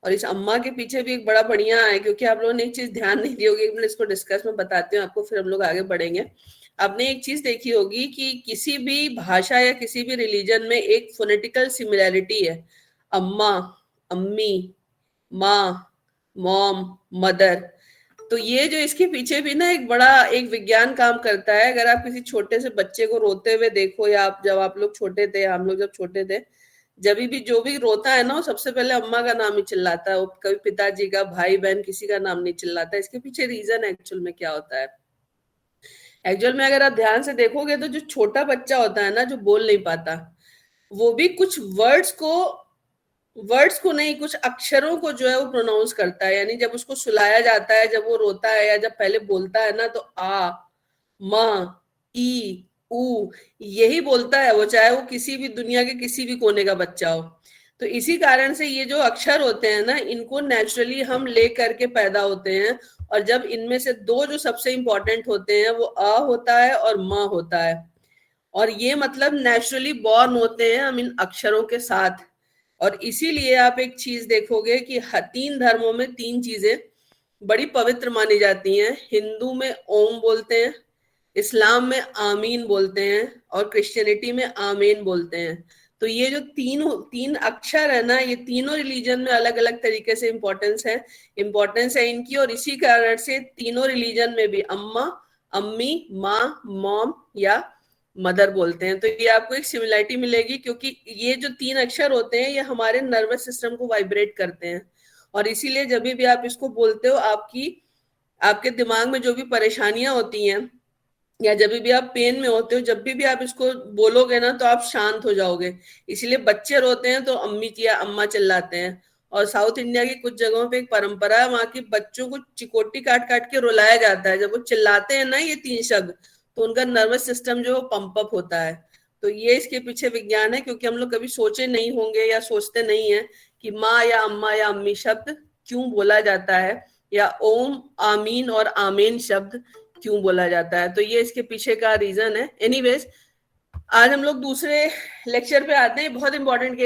और इस अम्मा के पीछे भी एक बड़ा बढ़िया है, क्योंकि आप लोगों ने एक चीज ध्यान नहीं दी होगी, एक मिनट इसको डिस्कस में बताती हूँ आपको, फिर हम लोग आगे बढ़ेंगे। आपने एक चीज देखी होगी कि किसी भी भाषा या किसी भी रिलीजन में एक फोनेटिकल सिमिलैरिटी है, अम्मा, अम्मी, माँ, मॉम, मदर। तो ये जो इसके पीछे भी ना एक बड़ा एक विज्ञान काम करता है। अगर आप किसी छोटे से बच्चे को रोते हुए देखो, या आप जब आप लोग छोटे थे, हम लोग जब छोटे थे, जब भी जो भी रोता है ना, वो सबसे पहले अम्मा का नाम ही चिल्लाता है, वो कभी पिताजी का, भाई बहन किसी का नाम नहीं चिल्लाता। इसके पीछे रीजन एक्चुअल में क्या होता है? एक्चुअल में अगर आप ध्यान से देखोगे तो जो छोटा बच्चा होता है ना, जो बोल नहीं पाता, वो भी कुछ वर्ड्स को नहीं, कुछ अक्षरों को जो है वो प्रोनाउंस करता है। यानी जब उसको सुलाया जाता है, जब वो रोता है या जब पहले बोलता है ना, तो आ, म, ई, ऊ, यही बोलता है वो, चाहे वो किसी भी दुनिया के किसी भी कोने का बच्चा हो। तो इसी कारण से ये जो अक्षर होते हैं ना, इनको नेचुरली हम ले करके पैदा होते हैं। और जब इनमें से दो जो सबसे इंपॉर्टेंट होते हैं, वो अ होता है और म होता है। और ये मतलब नेचुरली बॉर्न होते हैं हम इन अक्षरों के साथ। और इसीलिए आप एक चीज देखोगे कि तीन धर्मों में तीन चीजें बड़ी पवित्र मानी जाती हैं। हिंदू में ओम बोलते हैं, इस्लाम में आमीन बोलते हैं, और क्रिश्चियनिटी में आमीन बोलते हैं। तो ये जो तीन तीन अक्षर है ना, ये तीनों रिलीजन में अलग अलग तरीके से इंपॉर्टेंस है इनकी। और इसी कारण से तीनों रिलीजन में भी अम्मा, अम्मी, माँ, मॉम या मदर बोलते हैं। तो ये आपको एक सिमिलरिटी मिलेगी, क्योंकि ये जो तीन अक्षर होते हैं, ये हमारे नर्वस सिस्टम को वाइब्रेट करते हैं। और इसीलिए जब भी आप इसको बोलते हो, आपके दिमाग में जो भी परेशानियां होती हैं, या जब भी आप पेन में होते हो, जब भी आप इसको बोलोगे ना, तो आप शांत हो जाओगे। इसलिए बच्चे रोते हैं तो अम्मी या अम्मा चिल्लाते हैं। और साउथ इंडिया की कुछ जगहों पे एक परंपरा है, वहां के बच्चों को चिकोटी काट काट के रुलाया जाता है। जब वो चिल्लाते हैं ना ये तीन शब्द, तो उनका नर्वस सिस्टम जो पंप अप होता है। तो ये इसके पीछे विज्ञान है, क्योंकि हम लोग कभी सोचे नहीं होंगे या सोचते नहीं है कि माँ या अम्मा या अम्मी शब्द क्यों बोला जाता है, या ओम, आमीन और आमीन शब्द क्यों बोला जाता है। तो ये इसके पीछे का रीजन है। एनीवेज, आज हम लोग दूसरे लेक्चर पे आते हैं, बहुत इंपॉर्टेंट